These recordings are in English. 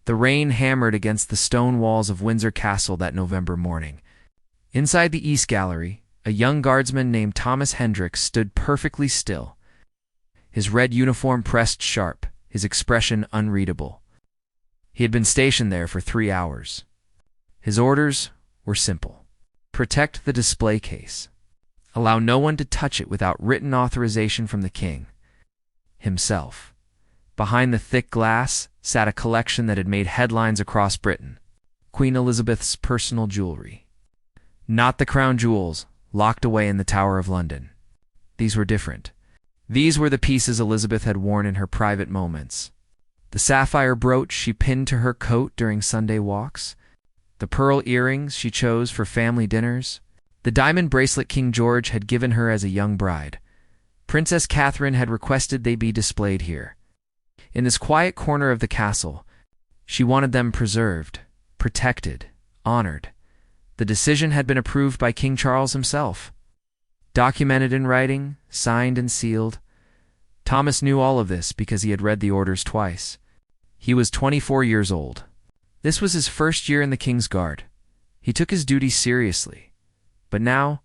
The rain hammered against the stone walls of Windsor Castle that November morning. Inside the East Gallery, a young guardsman named Thomas Hendricks stood perfectly still, his red uniform pressed sharp, his expression unreadable. He had been stationed there for 3 hours. His orders were simple. Protect the display case. Allow no one to touch it without written authorization from the king himself. Behind the thick glass sat a collection that had made headlines across Britain. Queen Elizabeth's personal jewelry. Not the crown jewels locked away in the Tower of London. These were different. These were the pieces Elizabeth had worn in her private moments. The sapphire brooch she pinned to her coat during Sunday walks, the pearl earrings she chose for family dinners, the diamond bracelet King George had given her as a young bride. Princess Catherine had requested they be displayed here. In this quiet corner of the castle, she wanted them preserved, protected, honored. The decision had been approved by King Charles himself. Documented in writing, signed and sealed. Thomas knew all of this because he had read the orders twice. He was 24 years old. This was his first year in the King's Guard. He took his duty seriously. But now,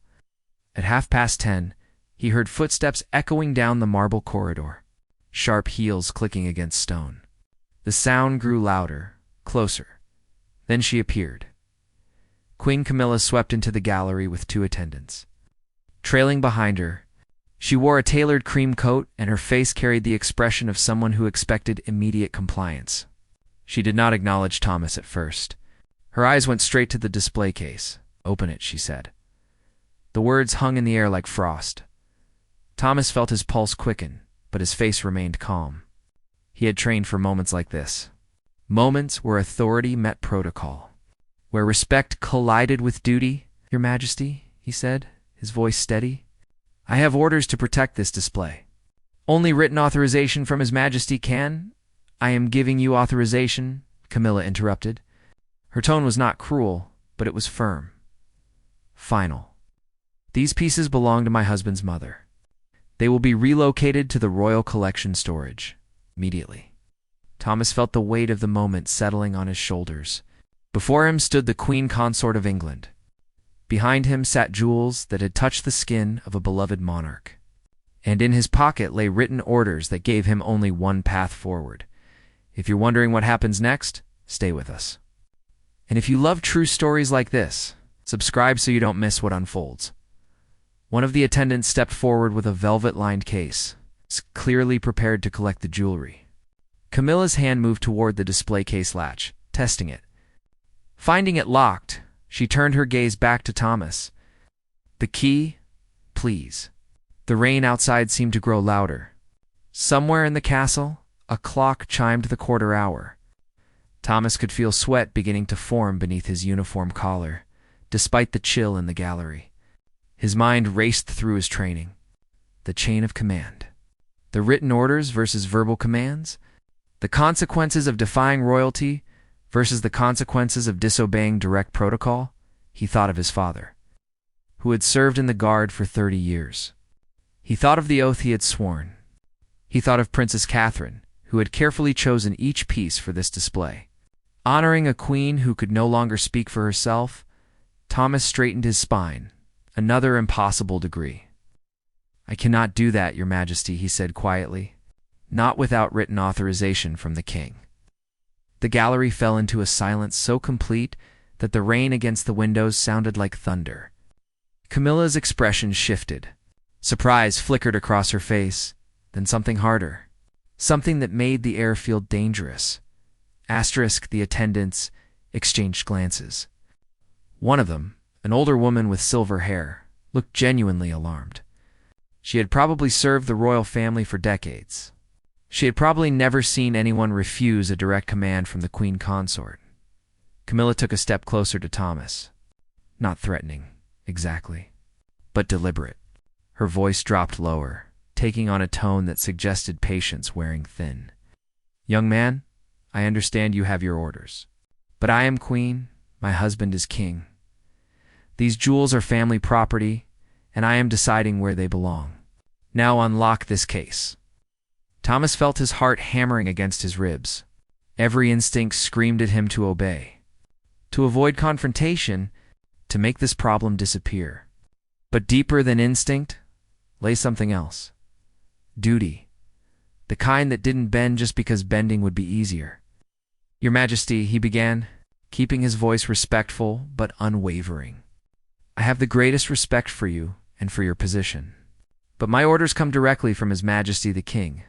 at 10:30, he heard footsteps echoing down the marble corridor, sharp heels clicking against stone. The sound grew louder, closer. Then she appeared. Queen Camilla swept into the gallery with 2 attendants. Trailing behind her, she wore a tailored cream coat, and her face carried the expression of someone who expected immediate compliance. She did not acknowledge Thomas at first. Her eyes went straight to the display case. "Open it," she said. The words hung in the air like frost. Thomas felt his pulse quicken, but his face remained calm. He had trained for moments like this. Moments where authority met protocol. Where respect collided with duty. "Your Majesty," he said, his voice steady, "I have orders to protect this display. Only written authorization from His Majesty can—" "I am giving you authorization," Camilla interrupted. Her tone was not cruel, but it was firm. "Final. These pieces belong to my husband's mother. They will be relocated to the Royal Collection storage immediately." Thomas felt the weight of the moment settling on his shoulders. Before him stood the Queen Consort of England. Behind him sat jewels that had touched the skin of a beloved monarch. And in his pocket lay written orders that gave him only one path forward. If you're wondering what happens next, stay with us. And if you love true stories like this, subscribe so you don't miss what unfolds. One of the attendants stepped forward with a velvet-lined case, clearly prepared to collect the jewelry. Camilla's hand moved toward the display case latch, testing it. Finding it locked, she turned her gaze back to Thomas. "The key, please." The rain outside seemed to grow louder. Somewhere in the castle, a clock chimed the quarter hour. Thomas could feel sweat beginning to form beneath his uniform collar, despite the chill in the gallery. His mind raced through his training. The chain of command. The written orders versus verbal commands. The consequences of defying royalty versus the consequences of disobeying direct protocol. He thought of his father, who had served in the Guard for 30 years. He thought of the oath he had sworn. He thought of Princess Catherine, who had carefully chosen each piece for this display. Honoring a queen who could no longer speak for herself, Thomas straightened his spine. Another impossible degree. "I cannot do that, Your Majesty," he said quietly. "Not without written authorization from the king." The gallery fell into a silence so complete that the rain against the windows sounded like thunder. Camilla's expression shifted. Surprise flickered across her face, then something harder. Something that made the air feel dangerous. The attendants exchanged glances. One of them, an older woman with silver hair, looked genuinely alarmed. She had probably served the royal family for decades. She had probably never seen anyone refuse a direct command from the Queen Consort. Camilla took a step closer to Thomas. Not threatening, exactly, but deliberate. Her voice dropped lower, taking on a tone that suggested patience wearing thin. "Young man, I understand you have your orders. But I am queen, my husband is king. These jewels are family property, and I am deciding where they belong. Now unlock this case." Thomas felt his heart hammering against his ribs. Every instinct screamed at him to obey, to avoid confrontation, to make this problem disappear. But deeper than instinct lay something else. Duty. The kind that didn't bend just because bending would be easier. "Your Majesty," he began, keeping his voice respectful but unwavering. "I have the greatest respect for you and for your position. But my orders come directly from His Majesty the King.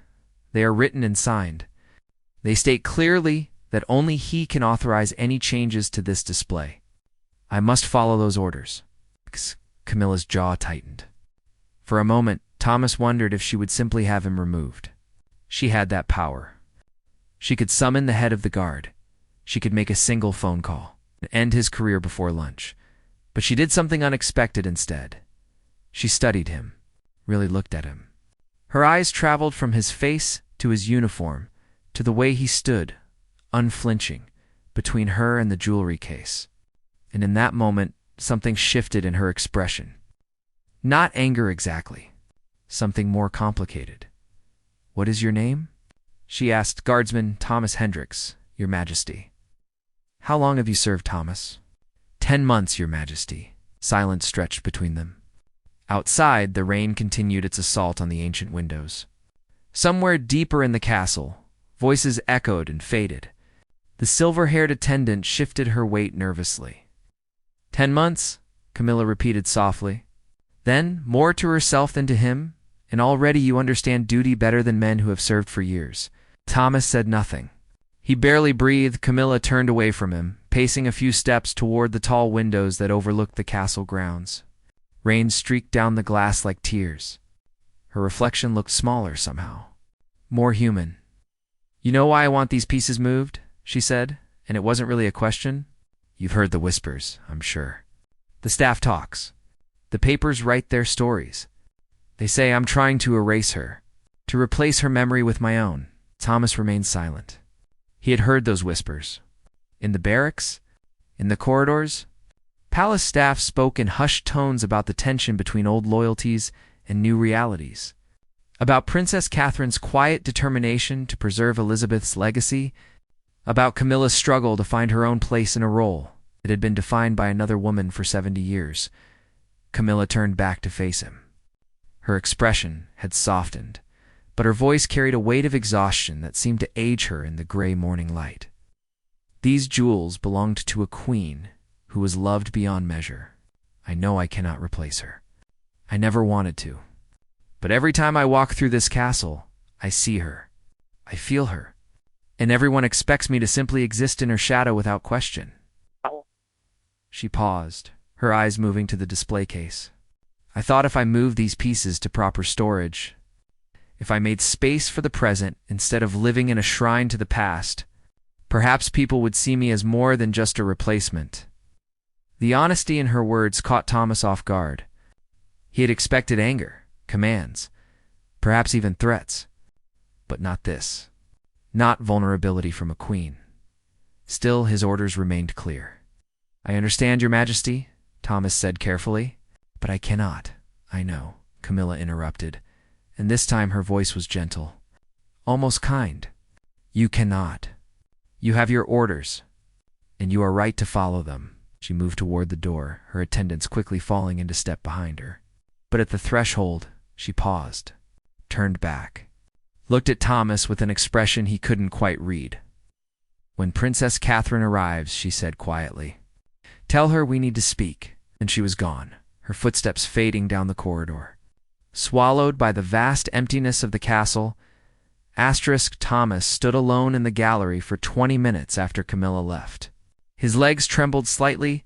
They are written and signed. They state clearly that only he can authorize any changes to this display. I must follow those orders." Camilla's jaw tightened. For a moment, Thomas wondered if she would simply have him removed. She had that power. She could summon the head of the guard. She could make a single phone call and end his career before lunch. But she did something unexpected instead. She studied him, really looked at him. Her eyes traveled from his face to his uniform, to the way he stood, unflinching, between her and the jewelry case. And in that moment, something shifted in her expression. Not anger exactly. Something more complicated. "What is your name?" she asked Guardsman Thomas Hendricks, "Your Majesty." "How long have you served, Thomas?" 10 months, Your Majesty." Silence stretched between them. Outside, the rain continued its assault on the ancient windows. Somewhere deeper in the castle, voices echoed and faded. The silver-haired attendant shifted her weight nervously. 10 months, Camilla repeated softly. Then, more to herself than to him, "And already you understand duty better than men who have served for years." Thomas said nothing. He barely breathed. Camilla turned away from him, pacing a few steps toward the tall windows that overlooked the castle grounds. Rain streaked down the glass like tears. Her reflection looked smaller somehow, more human. "You know why I want these pieces moved?" she said, and it wasn't really a question. "You've heard the whispers, I'm sure. The staff talks. The papers write their stories. They say I'm trying to erase her, to replace her memory with my own." Thomas remained silent. He had heard those whispers. In the barracks? In the corridors? Palace staff spoke in hushed tones about the tension between old loyalties and new realities. About Princess Catherine's quiet determination to preserve Elizabeth's legacy. About Camilla's struggle to find her own place in a role that had been defined by another woman for 70 years. Camilla turned back to face him. Her expression had softened, but her voice carried a weight of exhaustion that seemed to age her in the gray morning light. "These jewels belonged to a queen who was loved beyond measure. I know I cannot replace her. I never wanted to. But every time I walk through this castle, I see her. I feel her. And everyone expects me to simply exist in her shadow without question." She paused, her eyes moving to the display case. "I thought if I moved these pieces to proper storage, if I made space for the present instead of living in a shrine to the past, perhaps people would see me as more than just a replacement." The honesty in her words caught Thomas off guard. He had expected anger, commands, perhaps even threats. But not this. Not vulnerability from a queen. Still, his orders remained clear. "I understand, Your Majesty," Thomas said carefully. "But I cannot." "I know," Camilla interrupted, and this time her voice was gentle, almost kind. "You cannot. You have your orders, and you are right to follow them." She moved toward the door, her attendants quickly falling into step behind her. But at the threshold, she paused, turned back, looked at Thomas with an expression he couldn't quite read. "When Princess Catherine arrives," she said quietly, "tell her we need to speak." And she was gone, her footsteps fading down the corridor. Swallowed by the vast emptiness of the castle, Thomas stood alone in the gallery for 20 minutes after Camilla left. His legs trembled slightly.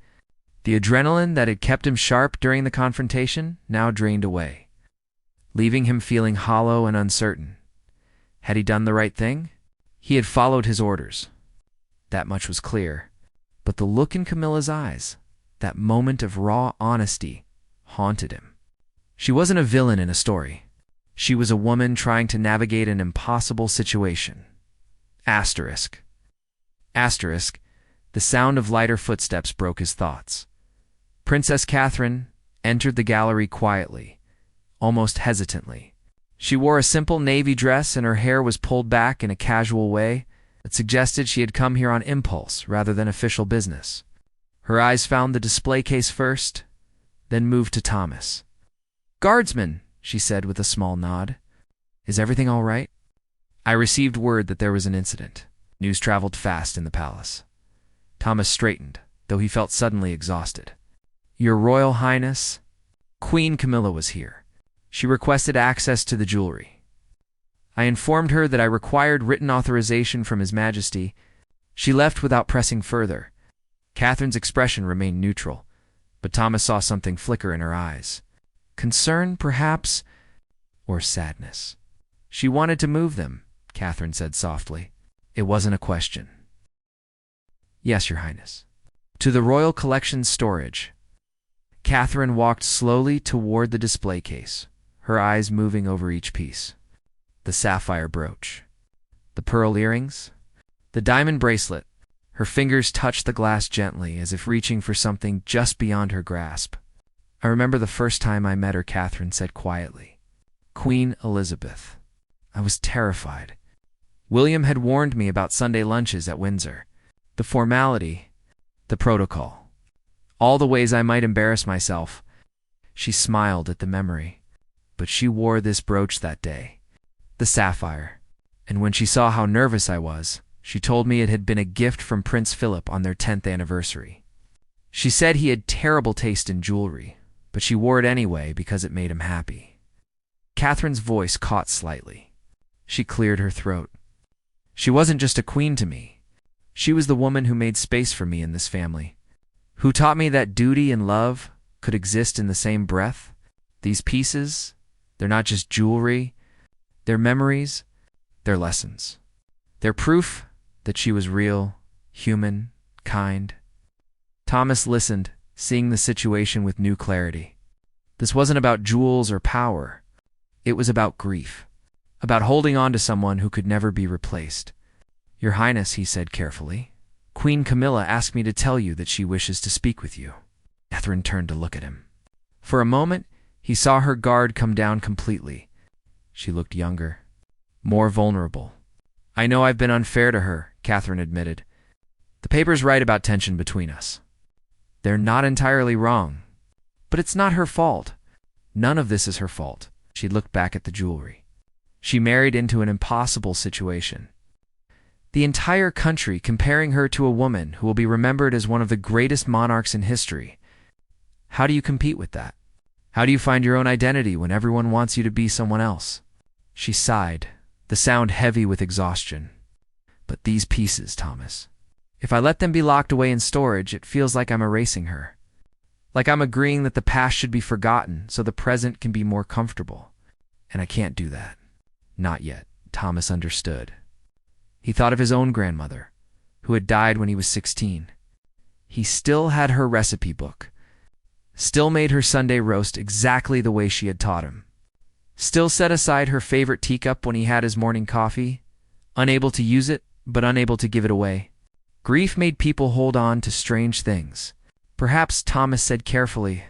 The adrenaline that had kept him sharp during the confrontation now drained away, leaving him feeling hollow and uncertain. Had he done the right thing? He had followed his orders. That much was clear. But the look in Camilla's eyes, that moment of raw honesty, haunted him. She wasn't a villain in a story. She was a woman trying to navigate an impossible situation. Asterisk. The sound of lighter footsteps broke his thoughts. Princess Catherine entered the gallery quietly, almost hesitantly. She wore a simple navy dress and her hair was pulled back in a casual way, It suggested she had come here on impulse rather than official business. Her eyes found the display case first, then moved to Thomas. "Guardsman," she said with a small nod. "Is everything all right?" "I received word that there was an incident." News traveled fast in the palace. Thomas straightened, though he felt suddenly exhausted. "Your Royal Highness, Queen Camilla was here. She requested access to the jewelry. I informed her that I required written authorization from His Majesty. She left without pressing further." Catherine's expression remained neutral, but Thomas saw something flicker in her eyes. Concern, perhaps, or sadness. "She wanted to move them," Catherine said softly. "It wasn't a question." "Yes, Your Highness." "To the Royal Collection storage." Catherine walked slowly toward the display case, her eyes moving over each piece. The sapphire brooch, the pearl earrings, the diamond bracelet. Her fingers touched the glass gently, as if reaching for something just beyond her grasp. "I remember the first time I met her," Catherine said quietly. "Queen Elizabeth. I was terrified. William had warned me about Sunday lunches at Windsor. The formality, the protocol, all the ways I might embarrass myself." She smiled at the memory. "But she wore this brooch that day, the sapphire, and when she saw how nervous I was, she told me it had been a gift from Prince Philip on their 10th anniversary. She said he had terrible taste in jewelry, but she wore it anyway because it made him happy." Catherine's voice caught slightly. She cleared her throat. "She wasn't just a queen to me. She was the woman who made space for me in this family, who taught me that duty and love could exist in the same breath. These pieces, they're not just jewelry. They're memories. They're lessons. They're proof that she was real, human, kind." Thomas listened, seeing the situation with new clarity. This wasn't about jewels or power. It was about grief, about holding on to someone who could never be replaced. "Your Highness," he said carefully, "Queen Camilla asked me to tell you that she wishes to speak with you." Catherine turned to look at him. For a moment, he saw her guard come down completely. She looked younger, more vulnerable. "I know I've been unfair to her," Catherine admitted. "The papers write about tension between us. They're not entirely wrong. But it's not her fault. None of this is her fault." She looked back at the jewelry. "She married into an impossible situation. The entire country comparing her to a woman who will be remembered as one of the greatest monarchs in history. How do you compete with that? How do you find your own identity when everyone wants you to be someone else?" She sighed, the sound heavy with exhaustion. "But these pieces, Thomas. If I let them be locked away in storage, it feels like I'm erasing her. Like I'm agreeing that the past should be forgotten so the present can be more comfortable. And I can't do that. Not yet." Thomas understood. He thought of his own grandmother, who had died when he was 16. He still had her recipe book, still made her Sunday roast exactly the way she had taught him, still set aside her favorite teacup when he had his morning coffee, unable to use it, but unable to give it away. Grief made people hold on to strange things. "Perhaps," Thomas said carefully,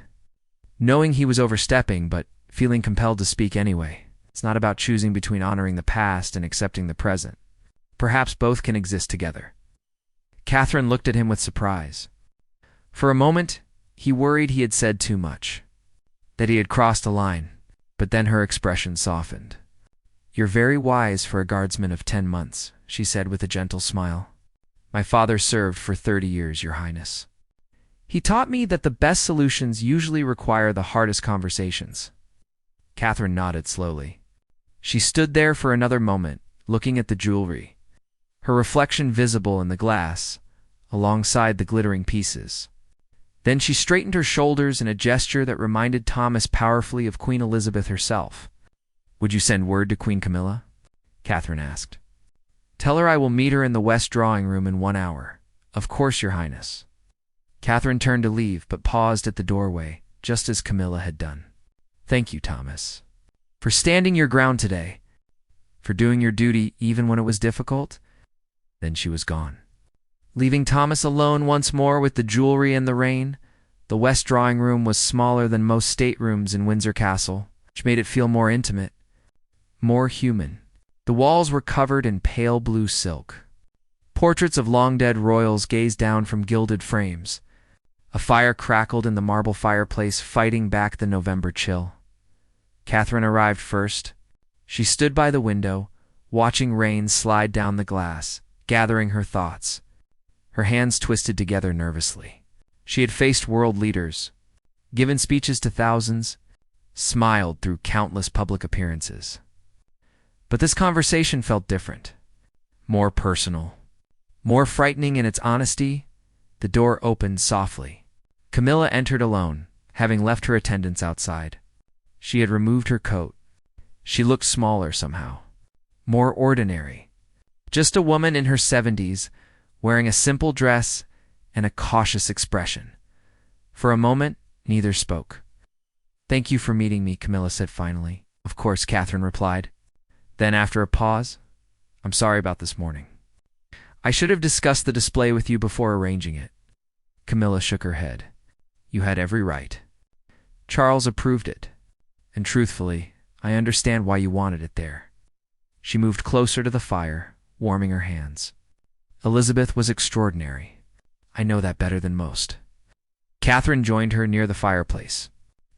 knowing he was overstepping, but feeling compelled to speak anyway. "It's not about choosing between honoring the past and accepting the present. Perhaps both can exist together." Catherine looked at him with surprise. For a moment, he worried he had said too much, that he had crossed a line, but then her expression softened. "You're very wise for a guardsman of 10 months, she said with a gentle smile. "My father served for 30 years, Your Highness. He taught me that the best solutions usually require the hardest conversations." Catherine nodded slowly. She stood there for another moment, looking at the jewelry, her reflection visible in the glass, alongside the glittering pieces. Then she straightened her shoulders in a gesture that reminded Thomas powerfully of Queen Elizabeth herself. "Would you send word to Queen Camilla?" Catherine asked. "Tell her I will meet her in the West Drawing Room in 1 hour. Of course, Your Highness." Catherine turned to leave, but paused at the doorway, just as Camilla had done. "Thank you, Thomas, for standing your ground today, for doing your duty even when it was difficult." Then she was gone, leaving Thomas alone once more with the jewelry and the rain. The West Drawing Room was smaller than most staterooms in Windsor Castle, which made it feel more intimate, more human. The walls were covered in pale blue silk, Portraits of long-dead royals gazed down from gilded frames. A fire crackled in the marble fireplace, fighting back the November chill. Catherine arrived first. She stood by the window, watching rain slide down the glass, gathering her thoughts. Her hands twisted together nervously. She had faced world leaders, given speeches to thousands, smiled through countless public appearances. But this conversation felt different, more personal, more frightening in its honesty. The door opened softly. Camilla entered alone, having left her attendants outside. She had removed her coat. She looked smaller somehow, more ordinary. Just a woman in her 70s, wearing a simple dress and a cautious expression. For a moment, neither spoke. "Thank you for meeting me," Camilla said finally. "Of course," Catherine replied. Then, after a pause, "I'm sorry about this morning. I should have discussed the display with you before arranging it." Camilla shook her head. "You had every right. Charles approved it. And truthfully, I understand why you wanted it there." She moved closer to the fire, warming her hands. "Elizabeth was extraordinary. I know that better than most." Catherine joined her near the fireplace.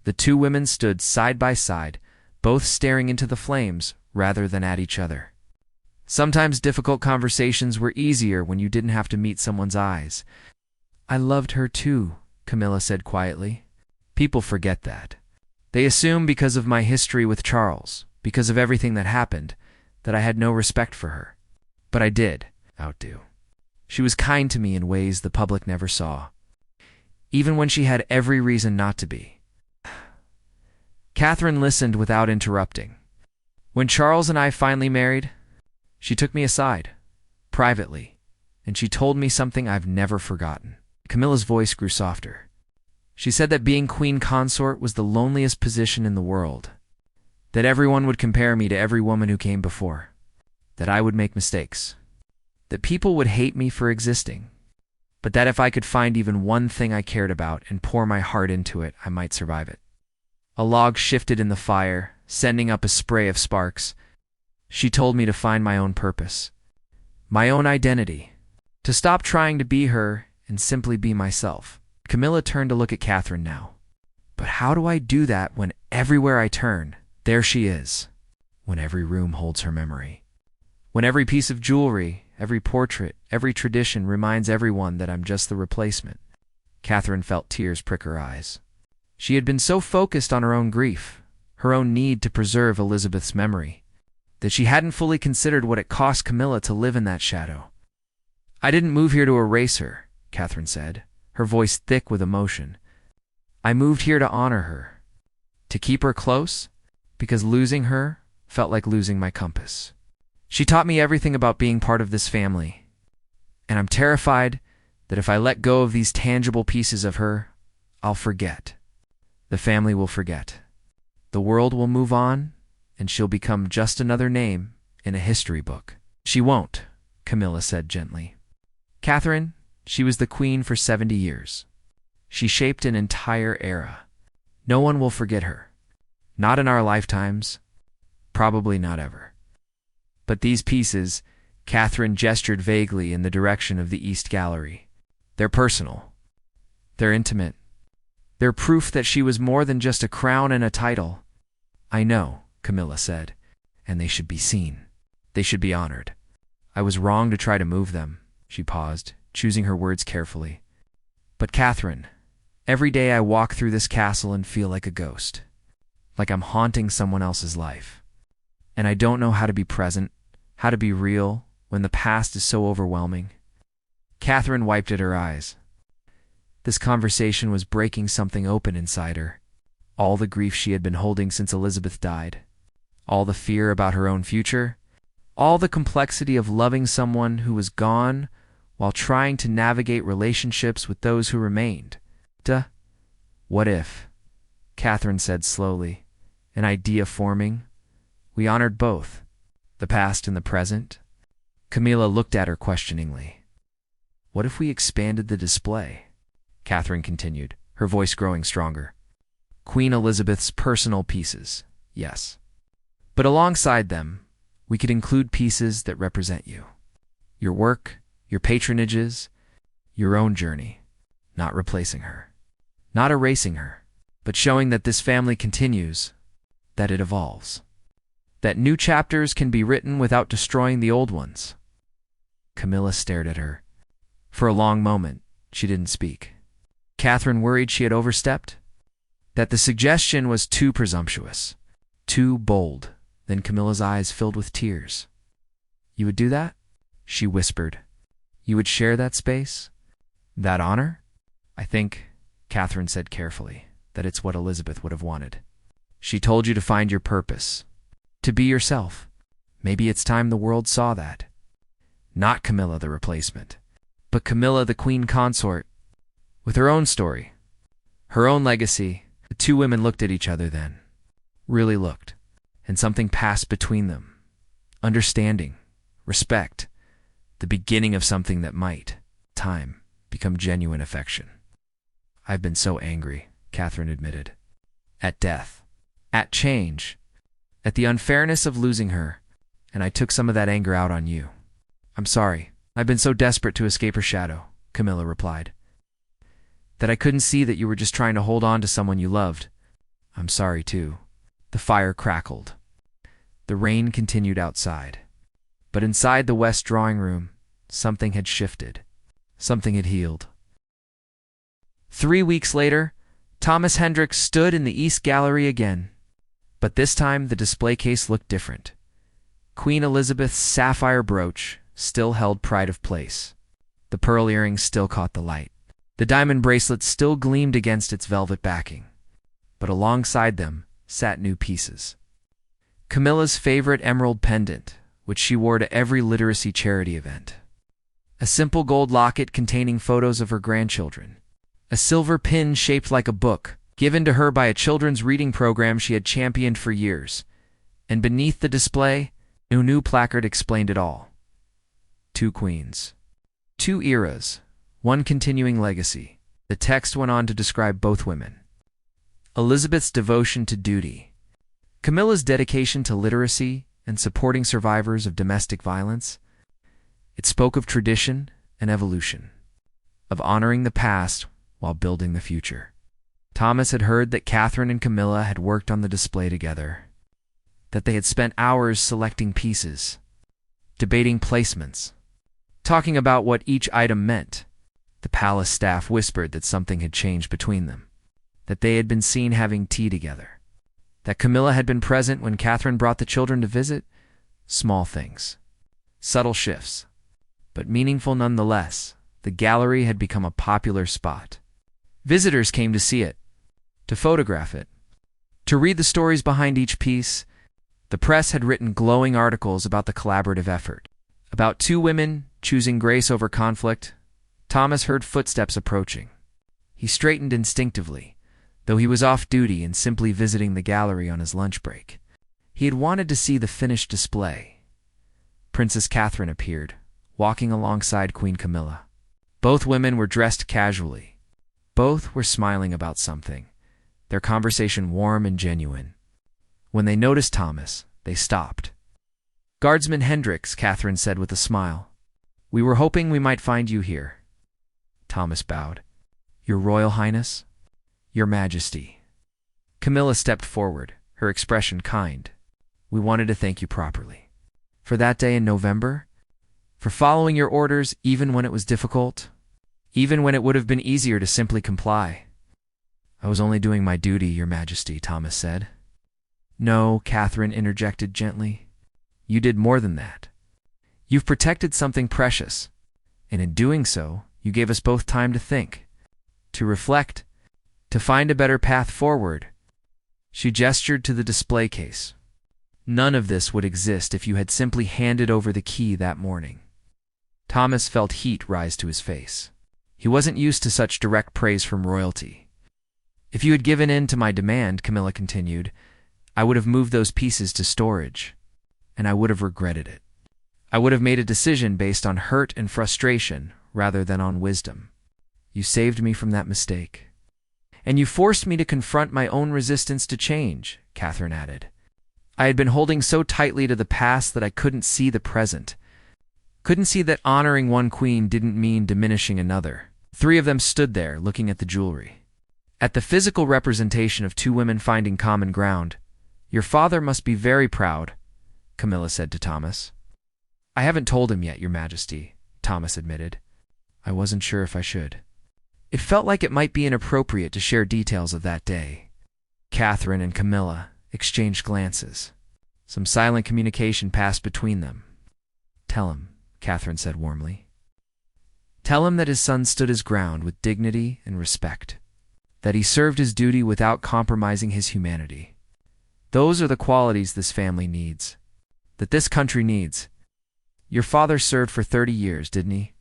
The two women stood side by side, both staring into the flames rather than at each other. Sometimes difficult conversations were easier when you didn't have to meet someone's eyes. "I loved her too," Camilla said quietly. "People forget that. They assume because of my history with Charles, because of everything that happened, that I had no respect for her. But I did outdo. She was kind to me in ways the public never saw, even when she had every reason not to be." Catherine listened without interrupting. "When Charles and I finally married, she took me aside, privately, and she told me something I've never forgotten." Camilla's voice grew softer. She said that being queen consort was the loneliest position in the world, that everyone would compare me to every woman who came before, that I would make mistakes, that people would hate me for existing, but that if I could find even one thing I cared about and pour my heart into it, I might survive it. A log shifted in the fire, sending up a spray of sparks. She told me to find my own purpose, my own identity, to stop trying to be her and simply be myself. Camilla turned to look at Catherine now. "But how do I do that when everywhere I turn, there she is? When every room holds her memory? When every piece of jewelry, every portrait, every tradition reminds everyone that I'm just the replacement?" Catherine felt tears prick her eyes. She had been so focused on her own grief, her own need to preserve Elizabeth's memory, that she hadn't fully considered what it cost Camilla to live in that shadow. "I didn't move here to erase her," Catherine said, her voice thick with emotion. "I moved here to honor her, to keep her close, because losing her felt like losing my compass. She taught me everything about being part of this family, and I'm terrified that if I let go of these tangible pieces of her, I'll forget. The family will forget. The world will move on, and she'll become just another name in a history book." "She won't," Camilla said gently. "Catherine, she was the queen for 70 years. She shaped an entire era. No one will forget her. Not in our lifetimes. Probably not ever. But these pieces," Catherine gestured vaguely in the direction of the East Gallery, "they're personal. They're intimate. They're proof that she was more than just a crown and a title." "I know," Camilla said, "and they should be seen. They should be honored. I was wrong to try to move them." She paused, choosing her words carefully. "But Catherine, every day I walk through this castle and feel like a ghost, like I'm haunting someone else's life. And I don't know how to be present, how to be real, when the past is so overwhelming." Catherine wiped at her eyes. This conversation was breaking something open inside her. All the grief she had been holding since Elizabeth died, all the fear about her own future, all the complexity of loving someone who was gone while trying to navigate relationships with those who remained. "What if," Catherine said slowly, an idea forming, "we honored both, the past and the present?" Camilla looked at her questioningly. "What if we expanded the display?" Catherine continued, her voice growing stronger. "Queen Elizabeth's personal pieces, yes. But alongside them, we could include pieces that represent you. Your work, your patronages, your own journey, not replacing her, not erasing her, but showing that this family continues, that it evolves, that new chapters can be written without destroying the old ones. Camilla stared at her. For a long moment, she didn't speak. Catherine worried she had overstepped, that the suggestion was too presumptuous, too bold. Then Camilla's eyes filled with tears. "You would do that?" she whispered. "You would share that space? That honor?" "I think," Catherine said carefully, "that it's what Elizabeth would have wanted. She told you to find your purpose, to be yourself. Maybe it's time the world saw that. Not Camilla the replacement, but Camilla the queen consort, with her own story, her own legacy." The two women looked at each other then, really looked, and something passed between them. Understanding, respect, the beginning of something that might, time, become genuine affection. "I've been so angry," Catherine admitted. "At death, at change, at the unfairness of losing her, and I took some of that anger out on you." "I'm sorry. I've been so desperate to escape her shadow," Camilla replied, "that I couldn't see that you were just trying to hold on to someone you loved." "I'm sorry, too." The fire crackled. The rain continued outside. But inside the west drawing room, something had shifted. Something had healed. 3 weeks later, Thomas Hendricks stood in the East Gallery again. But this time, the display case looked different. Queen Elizabeth's sapphire brooch still held pride of place. The pearl earrings still caught the light. The diamond bracelet still gleamed against its velvet backing. But alongside them sat new pieces. Camilla's favorite emerald pendant, which she wore to every literacy charity event. A simple gold locket containing photos of her grandchildren. A silver pin shaped like a book, given to her by a children's reading program she had championed for years. And beneath the display, a new placard explained it all. Two queens. Two eras. One continuing legacy. The text went on to describe both women. Elizabeth's devotion to duty. Camilla's dedication to literacy and supporting survivors of domestic violence. It spoke of tradition and evolution, of honoring the past while building the future. Thomas had heard that Catherine and Camilla had worked on the display together, that they had spent hours selecting pieces, debating placements, talking about what each item meant. The palace staff whispered that something had changed between them, that they had been seen having tea together, that Camilla had been present when Catherine brought the children to visit. Small things, subtle shifts, but meaningful nonetheless. The gallery had become a popular spot. Visitors came to see it, to photograph it, to read the stories behind each piece. The press had written glowing articles about the collaborative effort, about two women choosing grace over conflict. Thomas heard footsteps approaching. He straightened instinctively, though he was off duty and simply visiting the gallery on his lunch break. He had wanted to see the finished display. Princess Catherine appeared, walking alongside Queen Camilla. Both women were dressed casually. Both were smiling about something, their conversation warm and genuine. When they noticed Thomas, they stopped. "Guardsman Hendricks," Catherine said with a smile. "We were hoping we might find you here." Thomas bowed. "Your Royal Highness?" "Your Majesty." Camilla stepped forward, her expression kind. "We wanted to thank you properly. For that day in November, for following your orders even when it was difficult, even when it would have been easier to simply comply." "I was only doing my duty, Your Majesty," Thomas said. "No," Catherine interjected gently. "You did more than that. You've protected something precious, and in doing so, you gave us both time to think, to reflect, to find a better path forward." She gestured to the display case. "None of this would exist if you had simply handed over the key that morning." Thomas felt heat rise to his face. He wasn't used to such direct praise from royalty. "If you had given in to my demand," Camilla continued, "I would have moved those pieces to storage, and I would have regretted it. I would have made a decision based on hurt and frustration rather than on wisdom. You saved me from that mistake. And you forced me to confront my own resistance to change," Catherine added. "I had been holding so tightly to the past that I couldn't see the present. couldn't see that honoring one queen didn't mean diminishing another. Three of them stood there, looking at the jewelry. At the physical representation of two women finding common ground. "Your father must be very proud," Camilla said to Thomas. "I haven't told him yet, Your Majesty," Thomas admitted. "I wasn't sure if I should." It felt like it might be inappropriate to share details of that day. Catherine and Camilla exchanged glances. Some silent communication passed between them. "Tell him," Catherine said warmly. "Tell him that his son stood his ground with dignity and respect, that he served his duty without compromising his humanity. Those are the qualities this family needs, that this country needs." "Your father served for 30 years, didn't he?"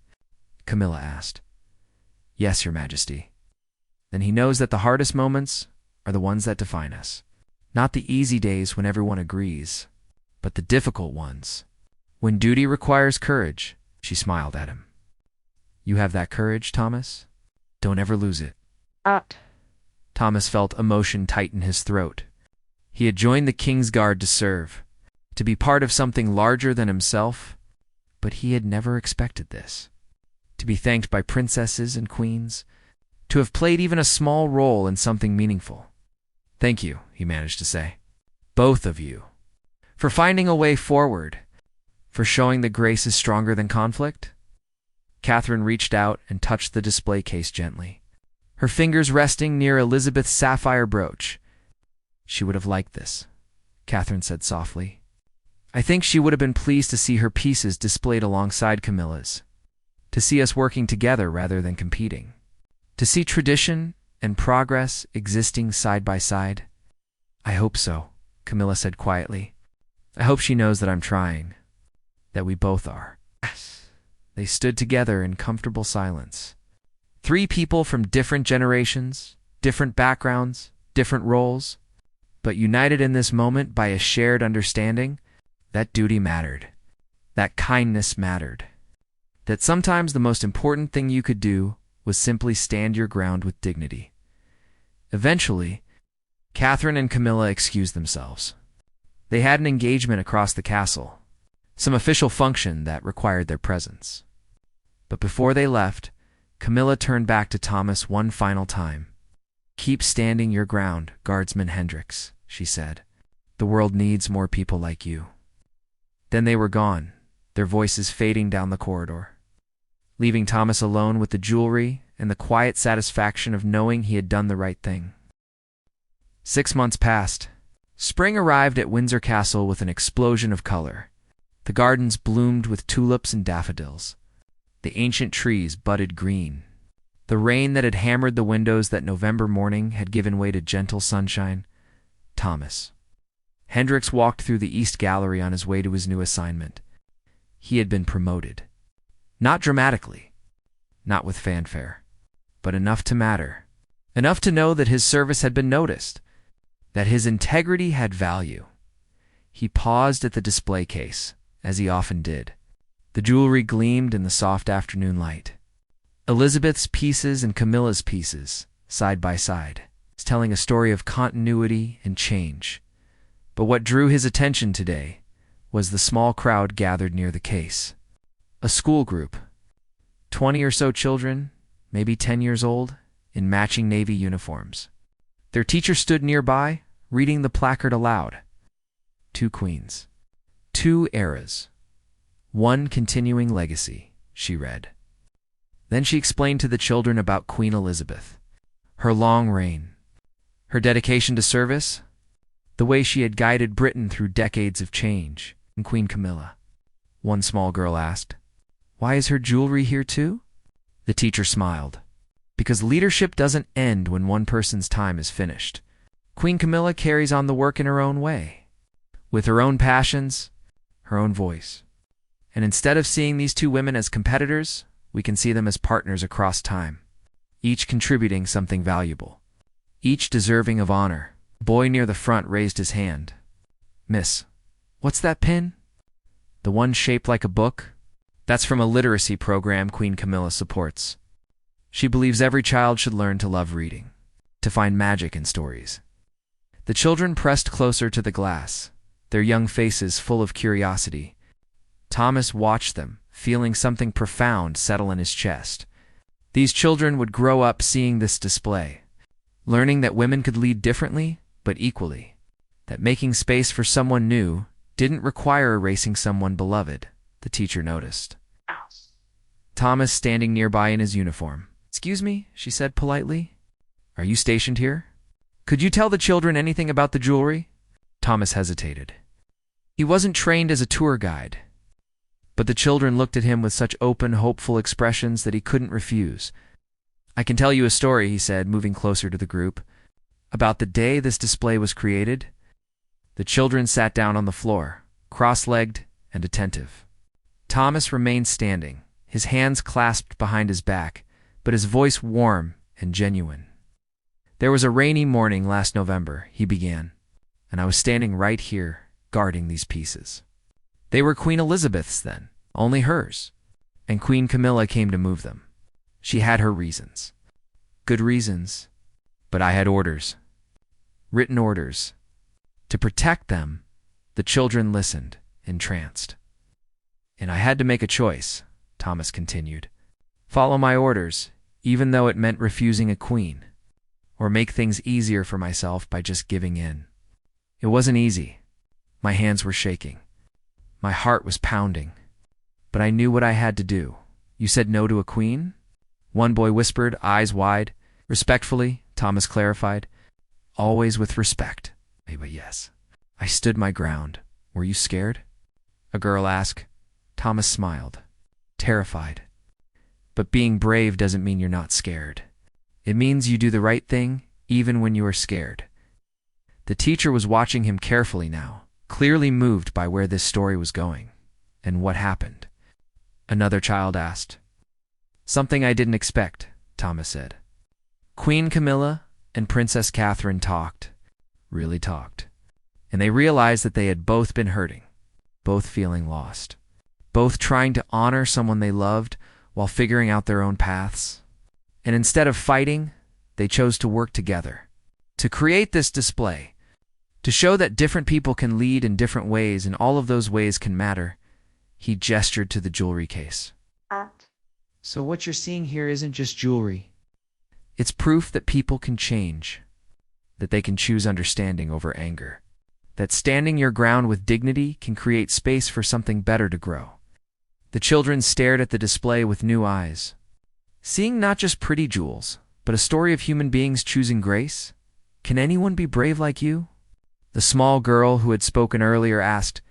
Camilla asked. "Yes, Your Majesty." "Then he knows that the hardest moments are the ones that define us. Not the easy days when everyone agrees, but the difficult ones. When duty requires courage." She smiled at him. "You have that courage, Thomas? Don't ever lose it." Thomas felt emotion tighten his throat. He had joined the King's Guard to serve, to be part of something larger than himself, but he had never expected this. To be thanked by princesses and queens, to have played even a small role in something meaningful. "Thank you," he managed to say. "Both of you. For finding a way forward, for showing that grace is stronger than conflict." Catherine reached out and touched the display case gently, her fingers resting near Elizabeth's sapphire brooch. "She would have liked this," Catherine said softly. "I think she would have been pleased to see her pieces displayed alongside Camilla's, to see us working together rather than competing, to see tradition and progress existing side by side." "I hope so," Camilla said quietly. "I hope she knows that I'm trying, that we both are." They stood together in comfortable silence. Three people from different generations, different backgrounds, different roles, but united in this moment by a shared understanding that duty mattered, that kindness mattered, that sometimes the most important thing you could do was simply stand your ground with dignity. Eventually, Catherine and Camilla excused themselves. They had an engagement across the castle, some official function that required their presence. But before they left, Camilla turned back to Thomas one final time. "Keep standing your ground, Guardsman Hendricks," she said. "The world needs more people like you." Then they were gone, their voices fading down the corridor, leaving Thomas alone with the jewelry and the quiet satisfaction of knowing he had done the right thing. 6 months passed. Spring arrived at Windsor Castle with an explosion of color. The gardens bloomed with tulips and daffodils. The ancient trees budded green. The rain that had hammered the windows that November morning had given way to gentle sunshine. Thomas Hendricks walked through the East Gallery on his way to his new assignment. He had been promoted. Not dramatically, not with fanfare, but enough to matter. Enough to know that his service had been noticed, that his integrity had value. He paused at the display case, as he often did. The jewelry gleamed in the soft afternoon light. Elizabeth's pieces and Camilla's pieces, side by side, telling a story of continuity and change. But what drew his attention today was the small crowd gathered near the case. A school group, 20 or so children, maybe 10 years old, in matching navy uniforms. Their teacher stood nearby, reading the placard aloud. 2 queens. 2 eras. 1 continuing legacy, she read. Then she explained to the children about Queen Elizabeth, her long reign, her dedication to service, the way she had guided Britain through decades of change, and Queen Camilla. One small girl asked, "Why is her jewelry here too?" The teacher smiled. "Because leadership doesn't end when one person's time is finished. Queen Camilla carries on the work in her own way, with her own passions, her own voice. And instead of seeing these 2 women as competitors, we can see them as partners across time, each contributing something valuable, each deserving of honor." A boy near the front raised his hand. "Miss, what's that pin?" "The one shaped like a book? That's from a literacy program Queen Camilla supports. She believes every child should learn to love reading, to find magic in stories." The children pressed closer to the glass, their young faces full of curiosity. Thomas watched them, feeling something profound settle in his chest. These children would grow up seeing this display, learning that women could lead differently, but equally, that making space for someone new didn't require erasing someone beloved, the teacher noticed. Thomas standing nearby in his uniform. "Excuse me," she said politely. "Are you stationed here? Could you tell the children anything about the jewelry?" Thomas hesitated. He wasn't trained as a tour guide, but the children looked at him with such open, hopeful expressions that he couldn't refuse. "I can tell you a story," he said, moving closer to the group, "about the day this display was created." The children sat down on the floor, cross-legged and attentive. Thomas remained standing, his hands clasped behind his back, but his voice warm and genuine. "There was a rainy morning last November," he began, "and I was standing right here, guarding these pieces. They were Queen Elizabeth's then, only hers, and Queen Camilla came to move them. She had her reasons. Good reasons. But I had orders. Written orders. To protect them." The children listened, entranced. "And I had to make a choice," Thomas continued. "Follow my orders, even though it meant refusing a queen, or make things easier for myself by just giving in. It wasn't easy. My hands were shaking. My heart was pounding. But I knew what I had to do." "You said no to a queen?" one boy whispered, eyes wide. "Respectfully," Thomas clarified. "Always with respect." "But yes." "I stood my ground. Were you scared?" a girl asked. Thomas smiled, terrified. "But being brave doesn't mean you're not scared. It means you do the right thing, even when you are scared." The teacher was watching him carefully now, clearly moved by where this story was going. "And what happened?" another child asked. "Something I didn't expect," Thomas said. "Queen Camilla and Princess Catherine talked, really talked. And they realized that they had both been hurting, both feeling lost, both trying to honor someone they loved while figuring out their own paths. And instead of fighting, they chose to work together, to create this display, to show that different people can lead in different ways and all of those ways can matter." He gestured to the jewelry case. "So what you're seeing here isn't just jewelry. It's proof that people can change, that they can choose understanding over anger, that standing your ground with dignity can create space for something better to grow." The children stared at the display with new eyes, seeing not just pretty jewels, but a story of human beings choosing grace. "Can anyone be brave like you?" the small girl who had spoken earlier asked.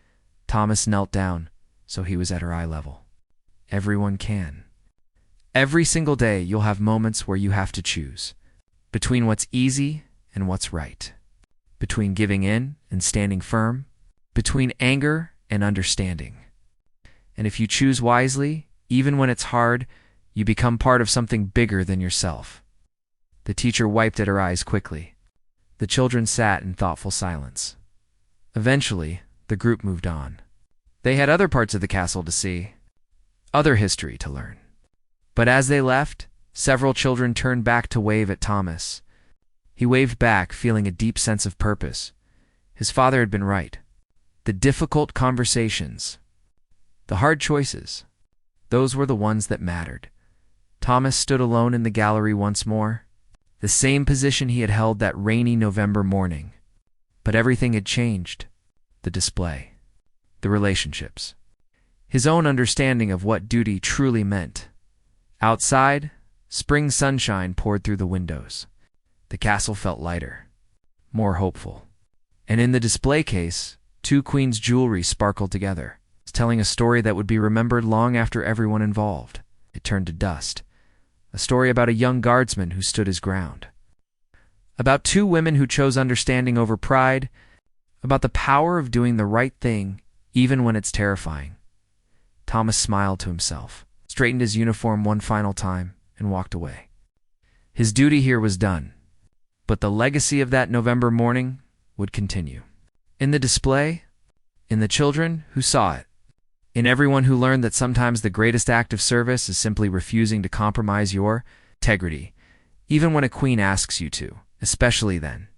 Thomas knelt down, so he was at her eye level. "Everyone can. Every single day you'll have moments where you have to choose between what's easy and what's right, between giving in and standing firm, between anger and understanding. And if you choose wisely, even when it's hard, you become part of something bigger than yourself." The teacher wiped at her eyes quickly. The children sat in thoughtful silence. Eventually, the group moved on. They had other parts of the castle to see, other history to learn. But as they left, several children turned back to wave at Thomas. He waved back, feeling a deep sense of purpose. His father had been right. The difficult conversations, the hard choices, those were the ones that mattered. Thomas stood alone in the gallery once more, the same position he had held that rainy November morning. But everything had changed. The display, the relationships, his own understanding of what duty truly meant. Outside, spring sunshine poured through the windows. The castle felt lighter, more hopeful. And in the display case, two queens' jewelry sparkled together, telling a story that would be remembered long after everyone involved. It turned to dust. A story about a young guardsman who stood his ground. About two women who chose understanding over pride. About the power of doing the right thing, even when it's terrifying. Thomas smiled to himself, straightened his uniform one final time, and walked away. His duty here was done, but the legacy of that November morning would continue. In the display, in the children who saw it, in everyone who learned that sometimes the greatest act of service is simply refusing to compromise your integrity, even when a queen asks you to, especially then.